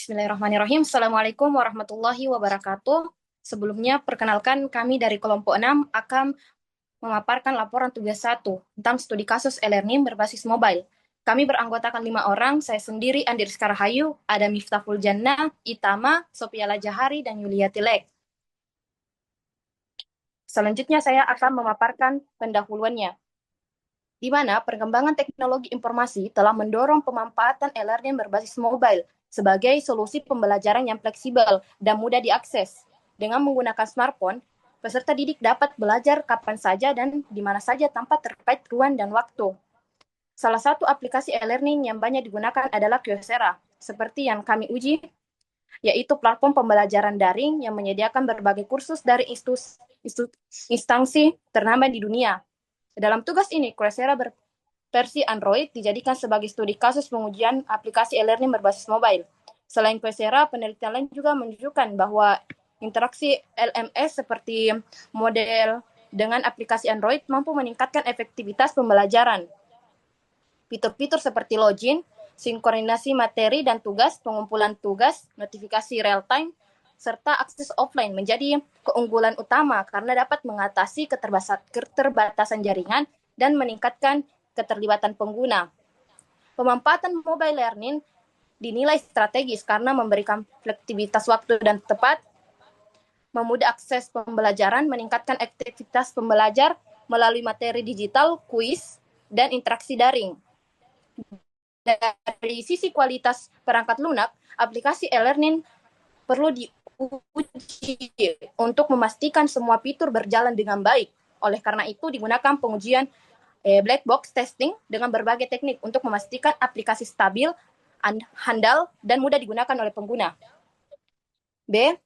Bismillahirrahmanirrahim. Assalamualaikum warahmatullahi wabarakatuh. Sebelumnya, perkenalkan kami dari kelompok 6 akan memaparkan laporan tugas 1 tentang studi kasus e-learning berbasis mobile. Kami beranggotakan 5 orang, saya sendiri, Andi Rizka Rahayu, ada Miftahul Jannah, Itama, Sophia Lajahari, dan Yulia Tilek. Selanjutnya saya akan memaparkan pendahuluannya, di mana perkembangan teknologi informasi telah mendorong pemanfaatan e-learning berbasis mobile sebagai solusi pembelajaran yang fleksibel dan mudah diakses. Dengan menggunakan smartphone, peserta didik dapat belajar kapan saja dan di mana saja tanpa terkait ruang dan waktu. Salah satu aplikasi e-learning yang banyak digunakan adalah Coursera, seperti yang kami uji, yaitu platform pembelajaran daring yang menyediakan berbagai kursus dari instansi ternama di dunia. Dalam tugas ini, Coursera versi Android dijadikan sebagai studi kasus pengujian aplikasi e-learning berbasis mobile. Selain Coursera, penelitian lain juga menunjukkan bahwa interaksi LMS seperti model dengan aplikasi Android mampu meningkatkan efektivitas pembelajaran. Fitur-fitur seperti login, sinkronisasi materi dan tugas, pengumpulan tugas, notifikasi real-time, serta akses offline menjadi keunggulan utama karena dapat mengatasi keterbatasan jaringan dan meningkatkan keterlibatan pengguna. Pemanfaatan mobile learning dinilai strategis karena memberikan fleksibilitas waktu dan tepat, memudah akses pembelajaran, meningkatkan aktivitas pembelajar melalui materi digital, kuis, dan interaksi daring. Dari sisi kualitas perangkat lunak, aplikasi e-learning perlu diuji untuk memastikan semua fitur berjalan dengan baik. Oleh karena itu, digunakan pengujian black box testing dengan berbagai teknik untuk memastikan aplikasi stabil, handal, dan mudah digunakan oleh pengguna. B.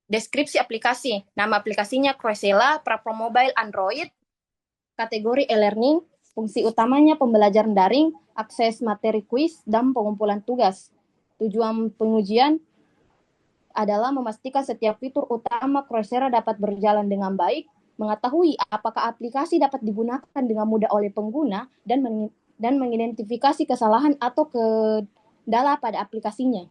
Deskripsi aplikasi. Nama aplikasinya Coursera, platform mobile Android, kategori e-learning, fungsi utamanya pembelajaran daring, akses materi kuis, dan pengumpulan tugas. Tujuan pengujian adalah memastikan setiap fitur utama Coursera dapat berjalan dengan baik, mengetahui apakah aplikasi dapat digunakan dengan mudah oleh pengguna, dan mengidentifikasi kesalahan atau kendala pada aplikasinya.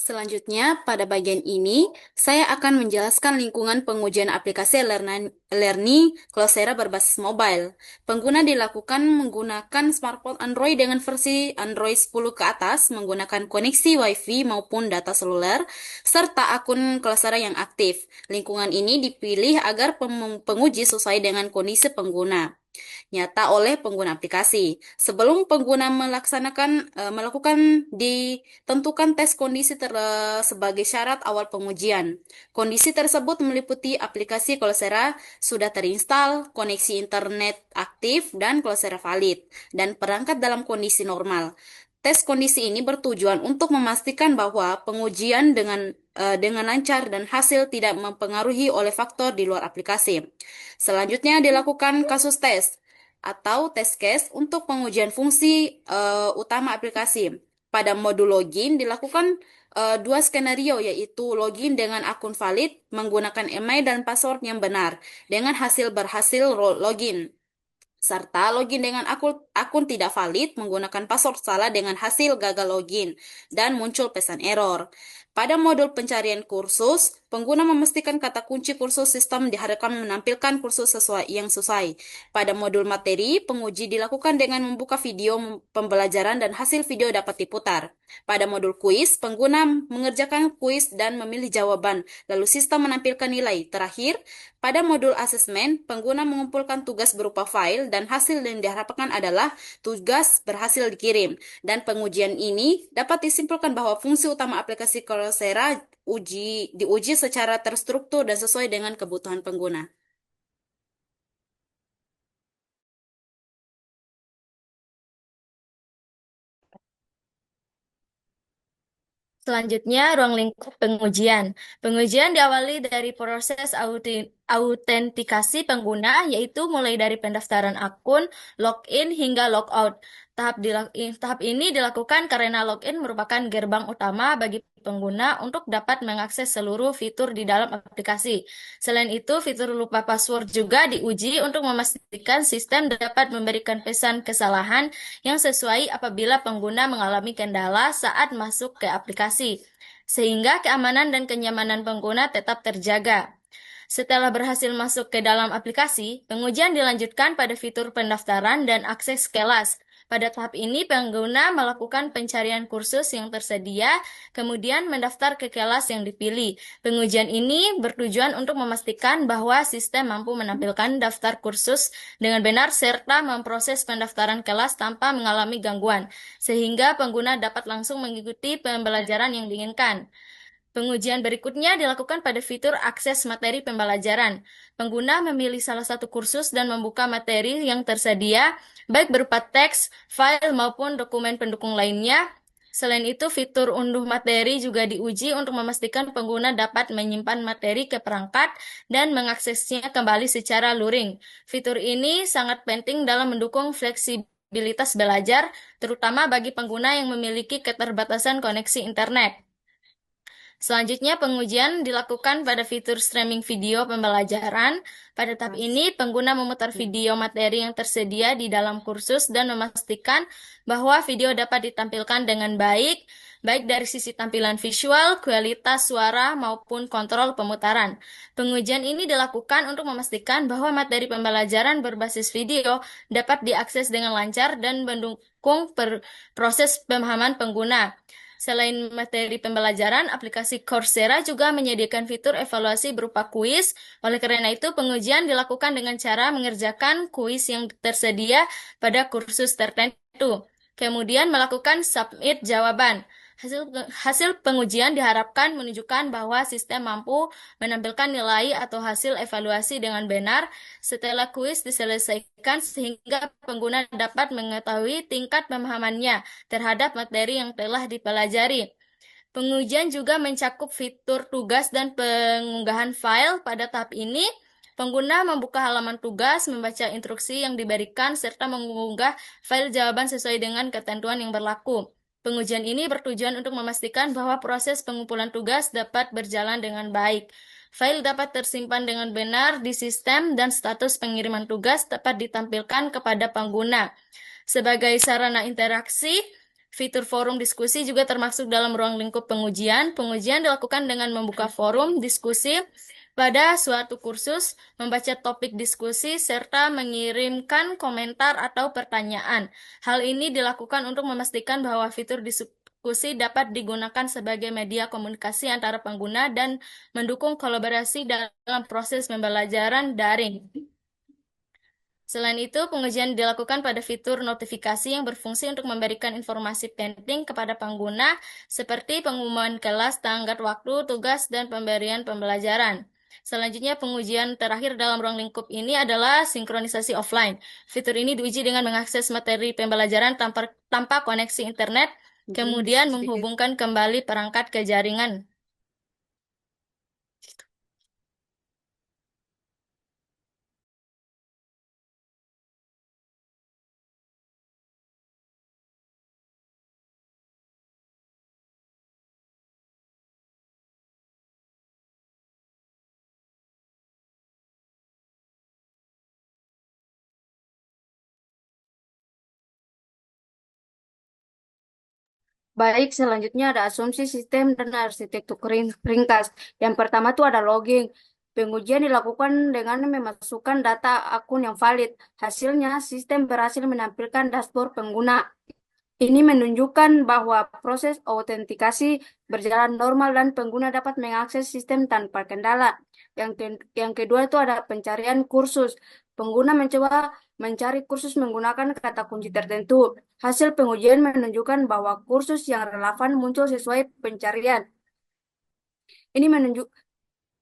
Selanjutnya, pada bagian ini, saya akan menjelaskan lingkungan pengujian aplikasi learning Coursera berbasis mobile. Pengguna dilakukan menggunakan smartphone Android dengan versi Android 10 ke atas, menggunakan koneksi Wi-Fi maupun data seluler, serta akun Coursera yang aktif. Lingkungan ini dipilih agar penguji sesuai dengan kondisi pengguna nyata oleh pengguna aplikasi. Sebelum pengguna melakukan ditentukan tes kondisi sebagai syarat awal pengujian. Kondisi tersebut meliputi aplikasi Coursera sudah terinstall, koneksi internet aktif dan Coursera valid, dan perangkat dalam kondisi normal. Tes kondisi ini bertujuan untuk memastikan bahwa pengujian dengan lancar dan hasil tidak mempengaruhi oleh faktor di luar aplikasi. Selanjutnya dilakukan kasus tes atau test case untuk pengujian fungsi utama aplikasi. Pada modul login dilakukan dua skenario, yaitu login dengan akun valid menggunakan email dan password yang benar dengan hasil berhasil login, serta login dengan akun tidak valid menggunakan password salah dengan hasil gagal login dan muncul pesan error. Pada modul pencarian kursus, pengguna memastikan kata kunci kursus, sistem diharapkan menampilkan kursus yang sesuai. Pada modul materi, penguji dilakukan dengan membuka video pembelajaran dan hasil video dapat diputar. Pada modul kuis, pengguna mengerjakan kuis dan memilih jawaban, lalu sistem menampilkan nilai. Terakhir, pada modul asesmen, pengguna mengumpulkan tugas berupa file dan hasil yang diharapkan adalah tugas berhasil dikirim. Dan pengujian ini dapat disimpulkan bahwa fungsi utama aplikasi Coursera diuji secara terstruktur dan sesuai dengan kebutuhan pengguna. Selanjutnya, ruang lingkup pengujian. Pengujian diawali dari proses autentikasi pengguna, yaitu mulai dari pendaftaran akun, login, hingga logout. Tahap ini dilakukan karena login merupakan gerbang utama bagi pengguna untuk dapat mengakses seluruh fitur di dalam aplikasi. Selain itu, fitur lupa password juga diuji untuk memastikan sistem dapat memberikan pesan kesalahan yang sesuai apabila pengguna mengalami kendala saat masuk ke aplikasi, sehingga keamanan dan kenyamanan pengguna tetap terjaga. Setelah berhasil masuk ke dalam aplikasi, pengujian dilanjutkan pada fitur pendaftaran dan akses kelas. Pada tahap ini, pengguna melakukan pencarian kursus yang tersedia, kemudian mendaftar ke kelas yang dipilih. Pengujian ini bertujuan untuk memastikan bahwa sistem mampu menampilkan daftar kursus dengan benar serta memproses pendaftaran kelas tanpa mengalami gangguan, sehingga pengguna dapat langsung mengikuti pembelajaran yang diinginkan. Pengujian berikutnya dilakukan pada fitur akses materi pembelajaran. Pengguna memilih salah satu kursus dan membuka materi yang tersedia, baik berupa teks, file, maupun dokumen pendukung lainnya. Selain itu, fitur unduh materi juga diuji untuk memastikan pengguna dapat menyimpan materi ke perangkat dan mengaksesnya kembali secara luring. Fitur ini sangat penting dalam mendukung fleksibilitas belajar, terutama bagi pengguna yang memiliki keterbatasan koneksi internet. Selanjutnya, pengujian dilakukan pada fitur streaming video pembelajaran. Pada tahap ini, pengguna memutar video materi yang tersedia di dalam kursus dan memastikan bahwa video dapat ditampilkan dengan baik dari sisi tampilan visual, kualitas suara, maupun kontrol pemutaran. Pengujian ini dilakukan untuk memastikan bahwa materi pembelajaran berbasis video dapat diakses dengan lancar dan mendukung proses pemahaman pengguna. Selain materi pembelajaran, aplikasi Coursera juga menyediakan fitur evaluasi berupa kuis. Oleh karena itu, pengujian dilakukan dengan cara mengerjakan kuis yang tersedia pada kursus tertentu. Kemudian melakukan submit jawaban. Hasil pengujian diharapkan menunjukkan bahwa sistem mampu menampilkan nilai atau hasil evaluasi dengan benar setelah kuis diselesaikan sehingga pengguna dapat mengetahui tingkat pemahamannya terhadap materi yang telah dipelajari. Pengujian juga mencakup fitur tugas dan pengunggahan file. Pada tahap ini, pengguna membuka halaman tugas, membaca instruksi yang diberikan, serta mengunggah file jawaban sesuai dengan ketentuan yang berlaku. Pengujian ini bertujuan untuk memastikan bahwa proses pengumpulan tugas dapat berjalan dengan baik. File dapat tersimpan dengan benar di sistem dan status pengiriman tugas dapat ditampilkan kepada pengguna. Sebagai sarana interaksi, fitur forum diskusi juga termasuk dalam ruang lingkup pengujian. Pengujian dilakukan dengan membuka forum diskusi pada suatu kursus, membaca topik diskusi, serta mengirimkan komentar atau pertanyaan. Hal ini dilakukan untuk memastikan bahwa fitur diskusi dapat digunakan sebagai media komunikasi antara pengguna dan mendukung kolaborasi dalam proses pembelajaran daring. Selain itu, pengujian dilakukan pada fitur notifikasi yang berfungsi untuk memberikan informasi penting kepada pengguna, seperti pengumuman kelas, tenggat waktu, tugas, dan pemberian pembelajaran. Selanjutnya, pengujian terakhir dalam ruang lingkup ini adalah sinkronisasi offline. Fitur ini diuji dengan mengakses materi pembelajaran tanpa koneksi internet, kemudian menghubungkan kembali perangkat ke jaringan. Baik, selanjutnya ada asumsi sistem dan arsitektur ringkas. Yang pertama itu ada logging. Pengujian dilakukan dengan memasukkan data akun yang valid. Hasilnya, sistem berhasil menampilkan dashboard pengguna. Ini menunjukkan bahwa proses autentikasi berjalan normal dan pengguna dapat mengakses sistem tanpa kendala. Yang kedua itu ada pencarian kursus. Pengguna mencoba mencari kursus menggunakan kata kunci tertentu. Hasil pengujian menunjukkan bahwa kursus yang relevan muncul sesuai pencarian. Ini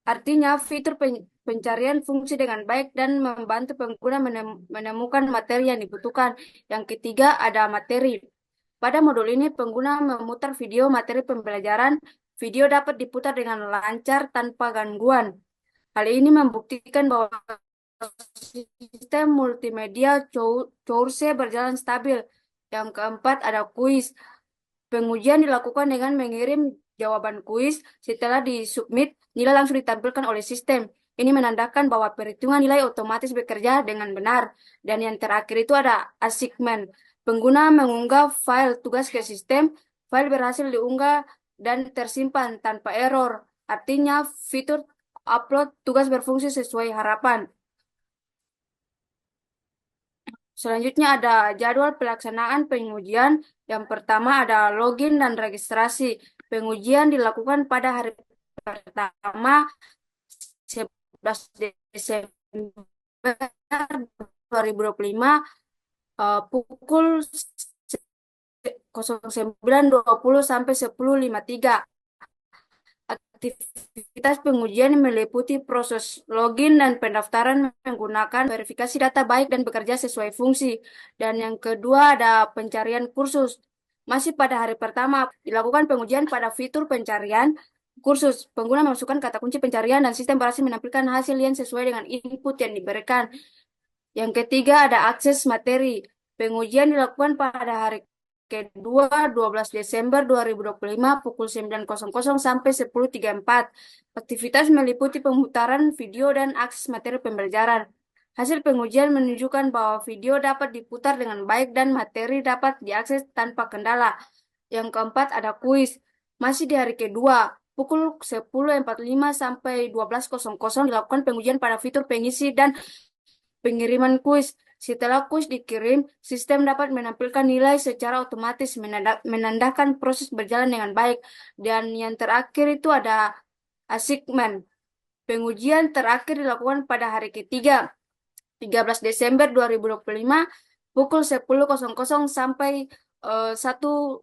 artinya fitur pencarian fungsi dengan baik dan membantu pengguna menemukan materi yang dibutuhkan. Yang ketiga ada materi. Pada modul ini, pengguna memutar video materi pembelajaran. Video dapat diputar dengan lancar tanpa gangguan. Hal ini membuktikan bahwa sistem multimedia Course berjalan stabil. Yang keempat ada kuis. Pengujian dilakukan dengan mengirim jawaban kuis. Setelah disubmit, nilai langsung ditampilkan oleh sistem. Ini menandakan bahwa perhitungan nilai otomatis bekerja dengan benar. Dan yang terakhir itu ada assignment. Pengguna mengunggah file tugas ke sistem. File berhasil diunggah dan tersimpan tanpa error. Artinya, fitur upload tugas berfungsi sesuai harapan. Selanjutnya ada jadwal pelaksanaan pengujian. Yang pertama ada login dan registrasi. Pengujian dilakukan pada hari pertama 11 Desember 2025 pukul 09.20 sampai 10.53. Aktivitas pengujian meliputi proses login dan pendaftaran menggunakan verifikasi data baik dan bekerja sesuai fungsi. Dan yang kedua ada pencarian kursus. Masih pada hari pertama dilakukan pengujian pada fitur pencarian kursus. Pengguna memasukkan kata kunci pencarian dan sistem berhasil menampilkan hasil yang sesuai dengan input yang diberikan. Yang ketiga ada akses materi. Pengujian dilakukan pada hari kedua 12 Desember 2025 pukul 9.00 sampai 10.34. Aktivitas meliputi pemutaran video dan akses materi pembelajaran. Hasil pengujian menunjukkan bahwa video dapat diputar dengan baik dan materi dapat diakses tanpa kendala. Yang keempat ada kuis. Masih di hari kedua, pukul 10.45 sampai 12.00 dilakukan pengujian pada fitur pengisi dan pengiriman kuis. Setelah kuis dikirim, sistem dapat menampilkan nilai secara otomatis, menandakan proses berjalan dengan baik. Dan yang terakhir itu ada assignment. Pengujian terakhir dilakukan pada hari ketiga, 13 Desember 2025, pukul 10.00 sampai 1.13.12.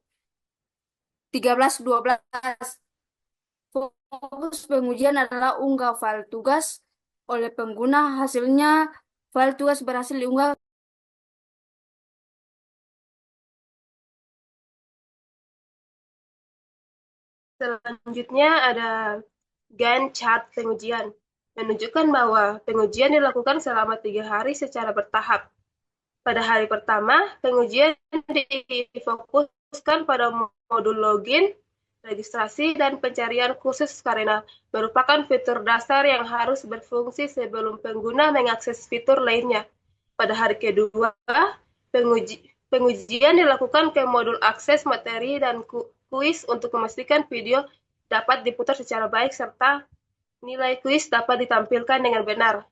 Fokus pengujian adalah unggah file tugas oleh pengguna. Hasilnya, file tugas berhasil diunggah. Selanjutnya ada Gantt chart pengujian, menunjukkan bahwa pengujian dilakukan selama 3 hari secara bertahap. Pada hari pertama, pengujian difokuskan pada modul login, registrasi, dan pencarian kursus karena merupakan fitur dasar yang harus berfungsi sebelum pengguna mengakses fitur lainnya. Pada hari kedua, pengujian dilakukan ke modul akses materi dan kuis untuk memastikan video dapat diputar secara baik serta nilai kuis dapat ditampilkan dengan benar.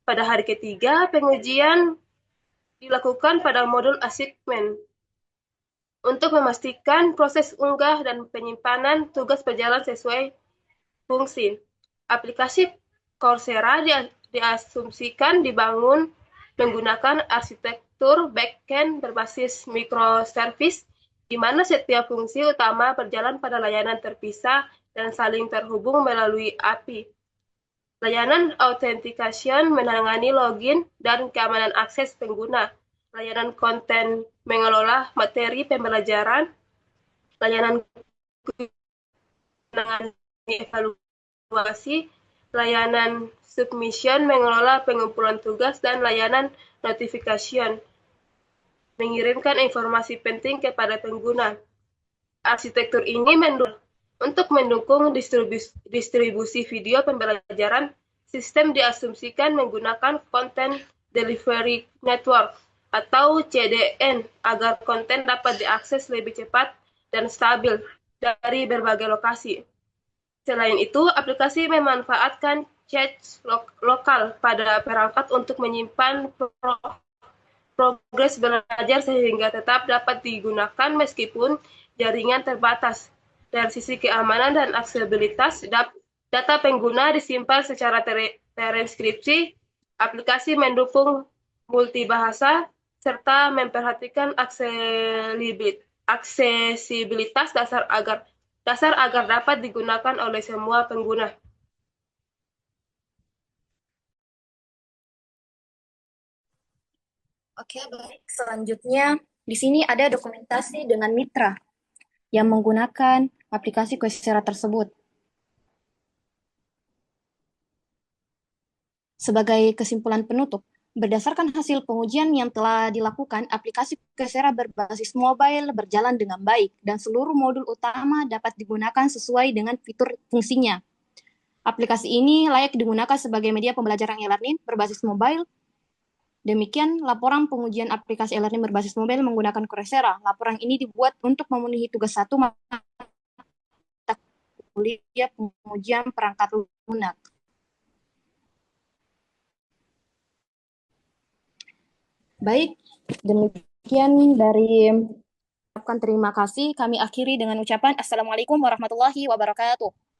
Pada hari ketiga, pengujian dilakukan pada modul assignment untuk memastikan proses unggah dan penyimpanan tugas berjalan sesuai fungsi. Aplikasi Coursera diasumsikan dibangun menggunakan arsitektur backend berbasis microservice, di mana setiap fungsi utama berjalan pada layanan terpisah dan saling terhubung melalui API. Layanan authentication menangani login dan keamanan akses pengguna. Layanan konten mengelola materi pembelajaran. Layanan menangani evaluasi. Layanan submission mengelola pengumpulan tugas, dan layanan notification mengirimkan informasi penting kepada pengguna. Arsitektur ini untuk mendukung distribusi video pembelajaran, sistem diasumsikan menggunakan Content Delivery Network atau CDN agar konten dapat diakses lebih cepat dan stabil dari berbagai lokasi. Selain itu, aplikasi memanfaatkan cache lokal pada perangkat untuk menyimpan progres belajar sehingga tetap dapat digunakan meskipun jaringan terbatas. Dari sisi keamanan dan aksesibilitas, data pengguna disimpan secara terenkripsi. Aplikasi mendukung multibahasa serta memperhatikan aksesibilitas dasar agar dapat digunakan oleh semua pengguna. Oke, baik. Selanjutnya, di sini ada dokumentasi dengan mitra yang menggunakan aplikasi Coursera tersebut. Sebagai kesimpulan penutup, Berdasarkan hasil pengujian yang telah dilakukan, aplikasi Coursera berbasis mobile berjalan dengan baik dan seluruh modul utama dapat digunakan sesuai dengan fitur fungsinya. Aplikasi ini layak digunakan sebagai media pembelajaran e-learning berbasis mobile. Demikian laporan pengujian aplikasi e-learning berbasis mobile menggunakan Coursera. Laporan ini dibuat untuk memenuhi tugas 1 mata kuliah pengujian perangkat lunak. Baik, demikian dari ucapkan terima kasih. Kami akhiri dengan ucapan Assalamualaikum warahmatullahi wabarakatuh.